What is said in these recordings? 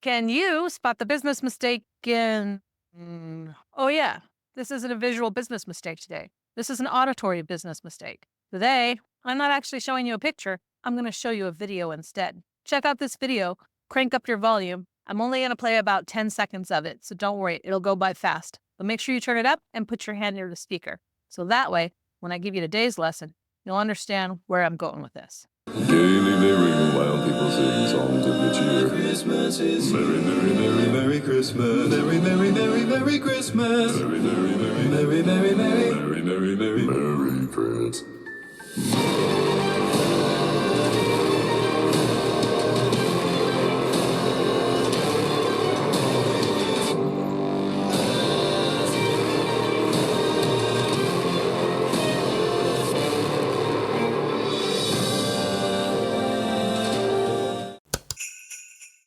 Can you spot the business mistake in? Oh, yeah, this isn't a visual business mistake today. This is an auditory business mistake. Today, I'm not actually showing you a picture. I'm going to show you a video instead. Check out this video, crank up your volume. I'm only going to play about 10 seconds of it, so don't worry, it'll go by fast. But make sure you turn it up and put your hand near the speaker. So that way, when I give you today's lesson, you'll understand where I'm going with this. Gaily they ring while people sing songs of good cheer. Christmas is Merry, Merry, Merry, Merry Christmas. Merry, Merry, Merry, Merry Christmas. Merry, Merry, Merry, Merry, Merry, Merry, Merry, Merry, Merry, Merry Christmas.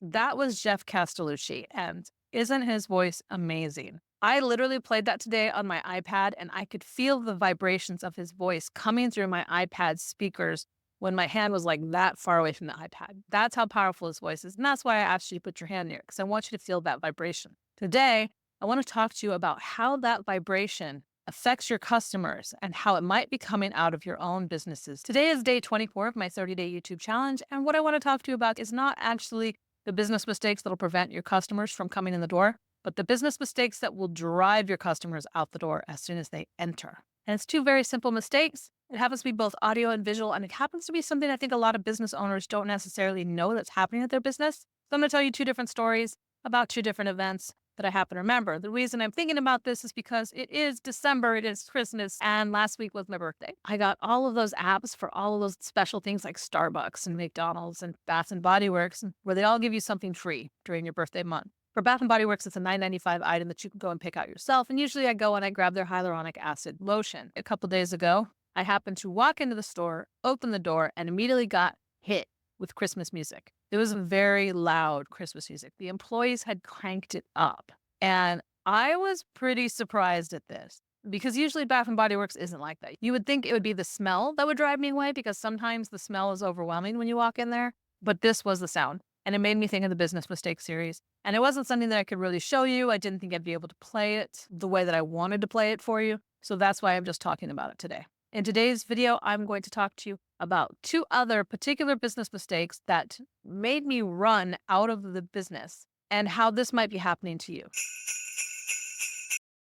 That was Jeff Castellucci, and isn't his voice amazing? I literally played that today on my iPad, and I could feel the vibrations of his voice coming through my iPad speakers when my hand was like that far away from the iPad. That's how powerful his voice is, and that's why I asked you to put your hand near it, because I want you to feel that vibration. Today, I want to talk to you about how that vibration affects your customers and how it might be coming out of your own businesses. Today is day 24 of my 30-day YouTube challenge, and what I want to talk to you about is not actually the business mistakes that'll prevent your customers from coming in the door, but the business mistakes that will drive your customers out the door as soon as they enter. And it's two very simple mistakes. It happens to be both audio and visual, and it happens to be something I think a lot of business owners don't necessarily know that's happening at their business. So I'm going to tell you two different stories about two different events that I happen to remember. The reason I'm thinking about this is because it is December, it is Christmas, and last week was my birthday. I got all of those apps for all of those special things like Starbucks and McDonald's and Bath and Body Works, where they all give you something free during your birthday month. For Bath and Body Works, it's a $9.95 item that you can go and pick out yourself. And usually I go and I grab their hyaluronic acid lotion. A couple days ago, I happened to walk into the store, open the door, and immediately got hit with Christmas music. It was very loud Christmas music. The employees had cranked it up. And I was pretty surprised at this because usually Bath and Body Works isn't like that. You would think it would be the smell that would drive me away because sometimes the smell is overwhelming when you walk in there. But this was the sound. And it made me think of the business mistake series. And it wasn't something that I could really show you. I didn't think I'd be able to play it the way that I wanted to play it for you. So that's why I'm just talking about it today. In today's video, I'm going to talk to you about two other particular business mistakes that made me run out of the business and how this might be happening to you.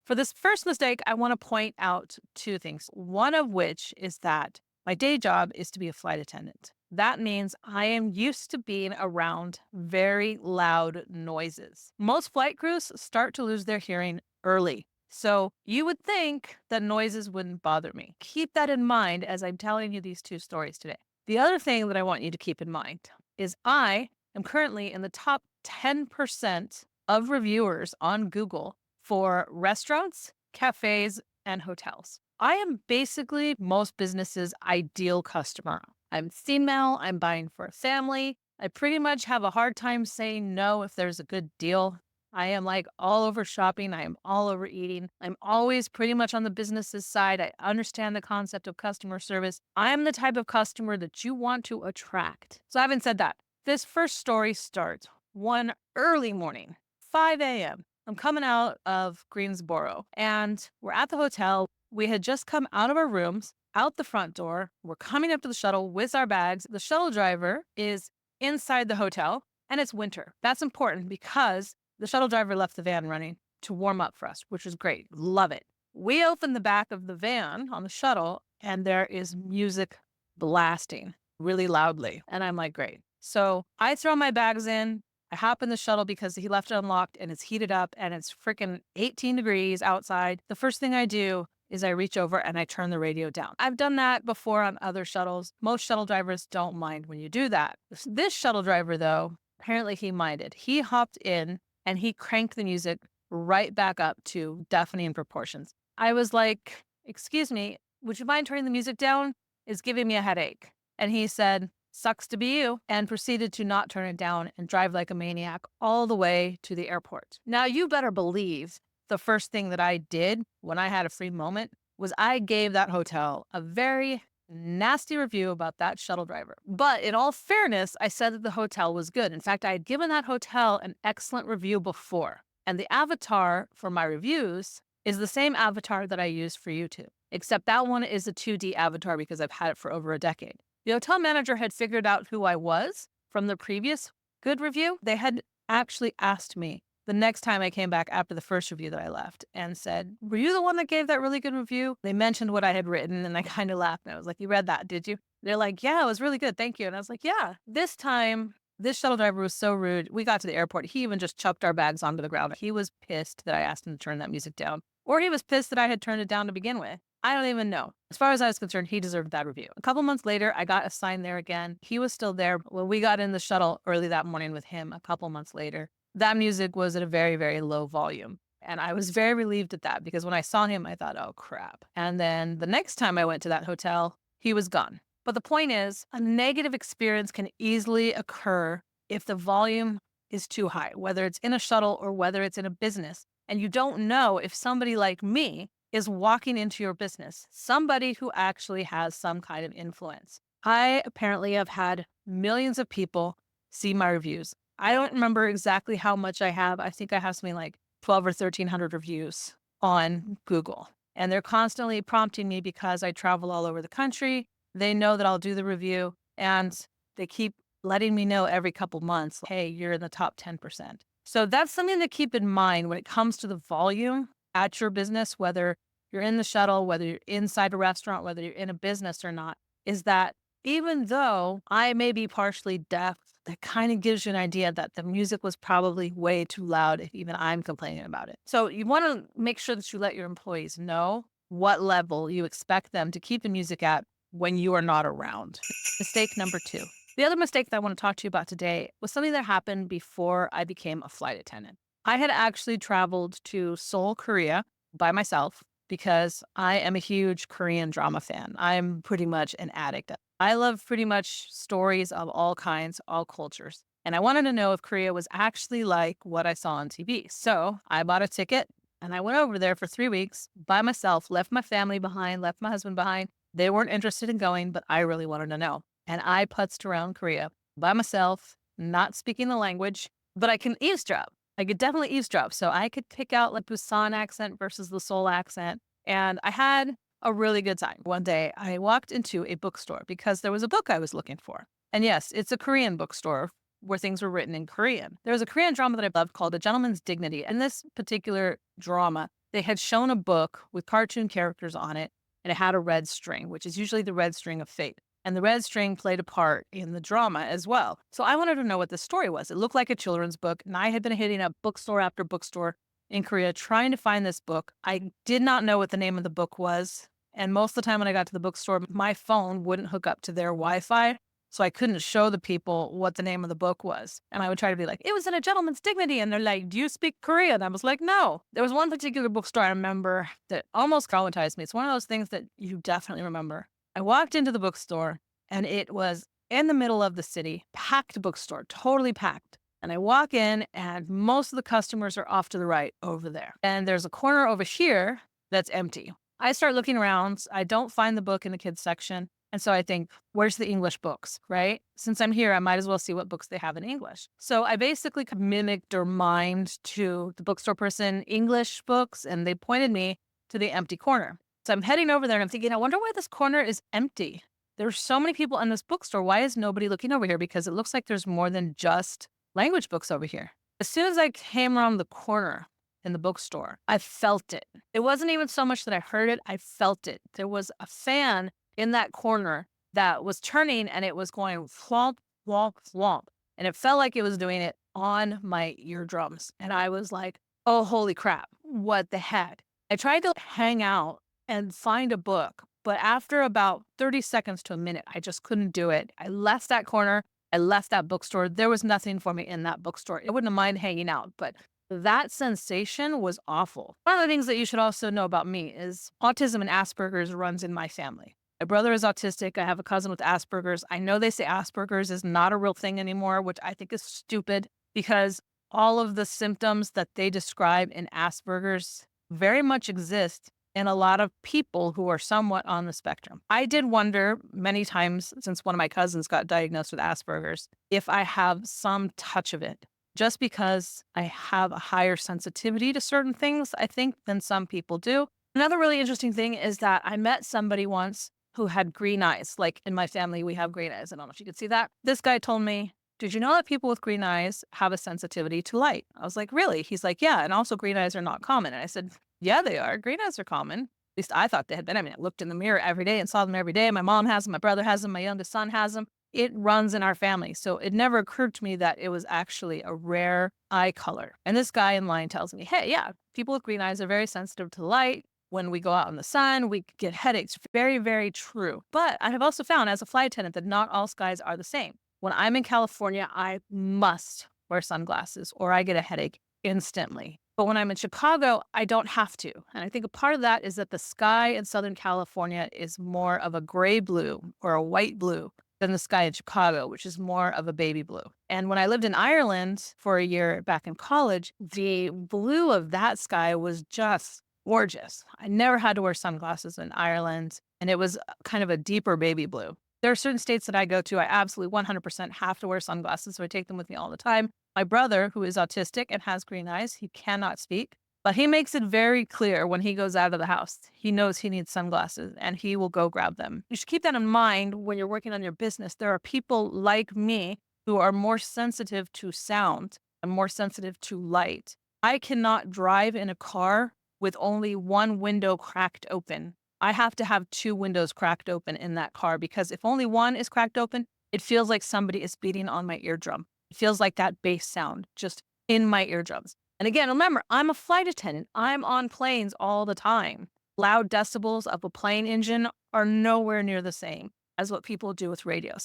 For this first mistake, I want to point out two things. One of which is that my day job is to be a flight attendant. That means I am used to being around very loud noises. Most flight crews start to lose their hearing early. So you would think that noises wouldn't bother me. Keep that in mind as I'm telling you these two stories today. The other thing that I want you to keep in mind is I am currently in the top 10% of reviewers on Google for restaurants, cafes, and hotels. I am basically most businesses' ideal customer. I'm female, I'm buying for a family. I pretty much have a hard time saying no if there's a good deal. I am like all over shopping. I am all over eating. I'm always pretty much on the business's side. I understand the concept of customer service. I am the type of customer that you want to attract. So having said that, this first story starts one early morning, 5 a.m. I'm coming out of Greensboro and we're at the hotel. We had just come out of our rooms, out the front door. We're coming up to the shuttle with our bags. The shuttle driver is inside the hotel and it's winter. That's important because the shuttle driver left the van running to warm up for us, which was great. Love it. We open the back of the van on the shuttle and there is music blasting really loudly. And I'm like, great. So I throw my bags in. I hop in the shuttle because he left it unlocked and it's heated up and it's freaking 18 degrees outside. The first thing I do is I reach over and I turn the radio down. I've done that before on other shuttles. Most shuttle drivers don't mind when you do that. This shuttle driver, though, apparently he minded. He hopped in and he cranked the music right back up to deafening proportions. I was like, excuse me, would you mind turning the music down? It's giving me a headache. And he said, sucks to be you, and proceeded to not turn it down and drive like a maniac all the way to the airport. Now, you better believe the first thing that I did when I had a free moment was I gave that hotel a very nasty review about that shuttle driver. But in all fairness, I said that the hotel was good. In fact, I had given that hotel an excellent review before. And the avatar for my reviews is the same avatar that I use for YouTube, except that one is a 2D avatar because I've had it for over a decade. The hotel manager had figured out who I was from the previous good review. They had actually asked me the next time I came back after the first review that I left and said, "Were you the one that gave that really good review?" They mentioned what I had written and I kind of laughed and I was like, "You read that, did you?" They're like, "Yeah, it was really good. Thank you." And I was like, "Yeah." This time, this shuttle driver was so rude. We got to the airport. He even just chucked our bags onto the ground. He was pissed that I asked him to turn that music down, or he was pissed that I had turned it down to begin with. I don't even know. As far as I was concerned, he deserved that review. A couple months later, I got assigned there again. He was still there when we got in the shuttle early that morning with him a couple months later. That music was at a very, very low volume. And I was very relieved at that because when I saw him, I thought, oh crap. And then the next time I went to that hotel, he was gone. But the point is, a negative experience can easily occur if the volume is too high, whether it's in a shuttle or whether it's in a business. And you don't know if somebody like me is walking into your business, somebody who actually has some kind of influence. I apparently have had millions of people see my reviews. I don't remember exactly how much I have. I think I have something like 12 or 1300 reviews on Google. And they're constantly prompting me because I travel all over the country. They know that I'll do the review and they keep letting me know every couple months, hey, you're in the top 10%. So that's something to keep in mind when it comes to the volume at your business, whether you're in the shuttle, whether you're inside a restaurant, whether you're in a business or not, is that even though I may be partially deaf, that kind of gives you an idea that the music was probably way too loud if even I'm complaining about it. So you want to make sure that you let your employees know what level you expect them to keep the music at when you are not around. Mistake number 2. The other mistake that I want to talk to you about today was something that happened before I became a flight attendant. I had actually traveled to Seoul, Korea by myself because I am a huge Korean drama fan. I'm pretty much an addict. I love pretty much stories of all kinds, all cultures. And I wanted to know if Korea was actually like what I saw on TV. So I bought a ticket and I went over there for 3 weeks by myself, left my family behind, left my husband behind. They weren't interested in going, but I really wanted to know. And I putzed around Korea by myself, not speaking the language, but I can eavesdrop. I could definitely eavesdrop. So I could pick out like Busan accent versus the Seoul accent. And I had a really good time. One day I walked into a bookstore because there was a book I was looking for. And yes, it's a Korean bookstore where things were written in Korean. There was a Korean drama that I loved called A Gentleman's Dignity. And this particular drama, they had shown a book with cartoon characters on it, and it had a red string, which is usually the red string of fate. And the red string played a part in the drama as well. So I wanted to know what the story was. It looked like a children's book, and I had been hitting up bookstore after bookstore in Korea trying to find this book. I did not know what the name of the book was. And most of the time when I got to the bookstore, my phone wouldn't hook up to their Wi-Fi. So I couldn't show the people what the name of the book was. And I would try to be like, it was in A Gentleman's Dignity. And they're like, do you speak Korean? I was like, no. There was one particular bookstore I remember that almost traumatized me. It's one of those things that you definitely remember. I walked into the bookstore and it was in the middle of the city, packed bookstore, totally packed. And I walk in and most of the customers are off to the right over there. And there's a corner over here that's empty. I start looking around. I don't find the book in the kids section. And so I think, where's the English books, right? Since I'm here, I might as well see what books they have in English. So I basically mimicked or mimed to the bookstore person English books, and they pointed me to the empty corner. So I'm heading over there and I'm thinking, I wonder why this corner is empty. There's so many people in this bookstore. Why is nobody looking over here? Because it looks like there's more than just language books over here. As soon as I came around the corner in the bookstore, I felt it. It wasn't even so much that I heard it, I felt it. There was a fan in that corner that was turning and it was going flomp, flomp, flomp. And it felt like it was doing it on my eardrums. And I was like, oh, holy crap, what the heck? I tried to hang out and find a book, but after about 30 seconds to a minute, I just couldn't do it. I left that corner. I left that bookstore. There was nothing for me in that bookstore. I wouldn't have mind hanging out, but that sensation was awful. One of the things that you should also know about me is autism and Asperger's runs in my family. My brother is autistic. I have a cousin with Asperger's. I know they say Asperger's is not a real thing anymore, which I think is stupid because all of the symptoms that they describe in Asperger's very much exist and a lot of people who are somewhat on the spectrum. I did wonder many times since one of my cousins got diagnosed with Asperger's if I have some touch of it, just because I have a higher sensitivity to certain things, I think, than some people do. Another really interesting thing is that I met somebody once who had green eyes. Like in my family, we have green eyes. I don't know if you could see that. This guy told me, "Did you know that people with green eyes have a sensitivity to light?" I was like, "Really?" He's like, "Yeah. And also, green eyes are not common." And I said, "Yeah, they are. Green eyes are common." At least I thought they had been. I mean, I looked in the mirror every day and saw them every day. My mom has them. My brother has them. My youngest son has them. It runs in our family. So it never occurred to me that it was actually a rare eye color. And this guy in line tells me, "Hey, yeah, people with green eyes are very sensitive to light. When we go out in the sun, we get headaches." Very, very true. But I have also found as a flight attendant that not all skies are the same. When I'm in California, I must wear sunglasses or I get a headache instantly. But when I'm in Chicago, I don't have to. And I think a part of that is that the sky in Southern California is more of a gray blue or a white blue than the sky in Chicago, which is more of a baby blue. And when I lived in Ireland for a year back in college, the blue of that sky was just gorgeous. I never had to wear sunglasses in Ireland, and it was kind of a deeper baby blue. There are certain states that I go to, I absolutely 100% have to wear sunglasses, so I take them with me all the time. My brother, who is autistic and has green eyes, he cannot speak, but he makes it very clear when he goes out of the house. He knows he needs sunglasses and he will go grab them. You should keep that in mind when you're working on your business. There are people like me who are more sensitive to sound and more sensitive to light. I cannot drive in a car with only one window cracked open. I have to have two windows cracked open in that car because if only one is cracked open, it feels like somebody is beating on my eardrum. It feels like that bass sound just in my eardrums. And again, remember, I'm a flight attendant. I'm on planes all the time. Loud decibels of a plane engine are nowhere near the same as what people do with radios.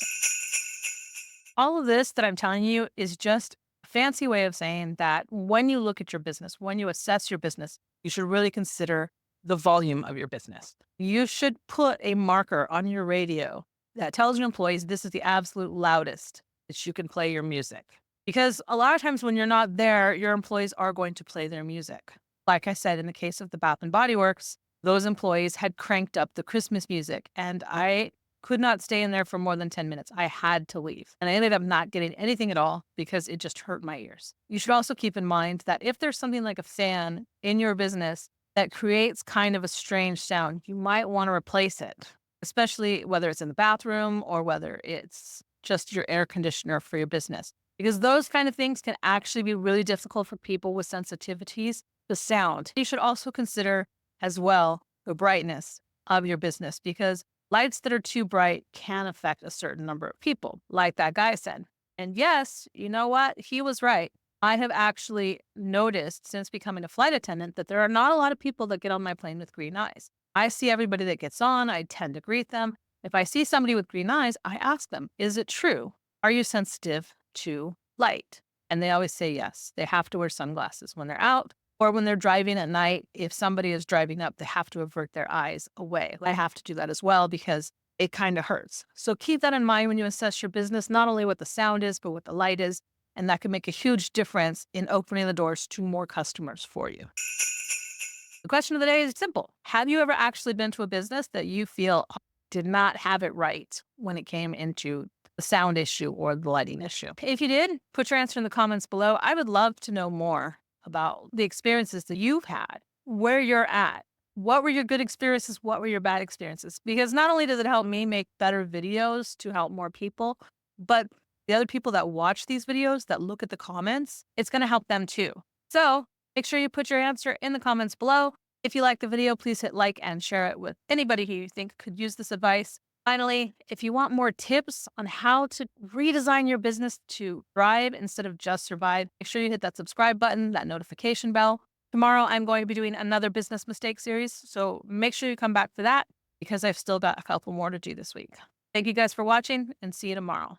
All of this that I'm telling you is just a fancy way of saying that when you look at your business, when you assess your business, you should really consider the volume of your business. You should put a marker on your radio that tells your employees this is the absolute loudest that you can play your music. Because a lot of times when you're not there, your employees are going to play their music. Like I said, in the case of the Bath and Body Works, those employees had cranked up the Christmas music and I could not stay in there for more than 10 minutes. I had to leave. And I ended up not getting anything at all because it just hurt my ears. You should also keep in mind that if there's something like a fan in your business that creates kind of a strange sound, you might want to replace it, especially whether it's in the bathroom or whether it's just your air conditioner for your business. Because those kind of things can actually be really difficult for people with sensitivities to sound. You should also consider as well the brightness of your business because lights that are too bright can affect a certain number of people, like that guy said. And yes, you know what? He was right. I have actually noticed since becoming a flight attendant that there are not a lot of people that get on my plane with green eyes. I see everybody that gets on, I tend to greet them. If I see somebody with green eyes, I ask them, is it true? Are you sensitive to light? And they always say yes. They have to wear sunglasses when they're out or when they're driving at night. If somebody is driving up, they have to avert their eyes away. I have to do that as well because it kind of hurts. So keep that in mind when you assess your business, not only what the sound is, but what the light is. And that can make a huge difference in opening the doors to more customers for you. The question of the day is simple. Have you ever actually been to a business that you feel did not have it right when it came into the sound issue or the lighting issue? If you did, put your answer in the comments below. I would love to know more about the experiences that you've had, where you're at. What were your good experiences? What were your bad experiences? Because not only does it help me make better videos to help more people, but the other people that watch these videos, that look at the comments, it's going to help them too. So make sure you put your answer in the comments below. If you like the video, please hit like and share it with anybody who you think could use this advice. Finally, if you want more tips on how to redesign your business to thrive instead of just survive, make sure you hit that subscribe button, that notification bell. Tomorrow, I'm going to be doing another business mistake series, so make sure you come back for that because I've still got a couple more to do this week. Thank you guys for watching and see you tomorrow.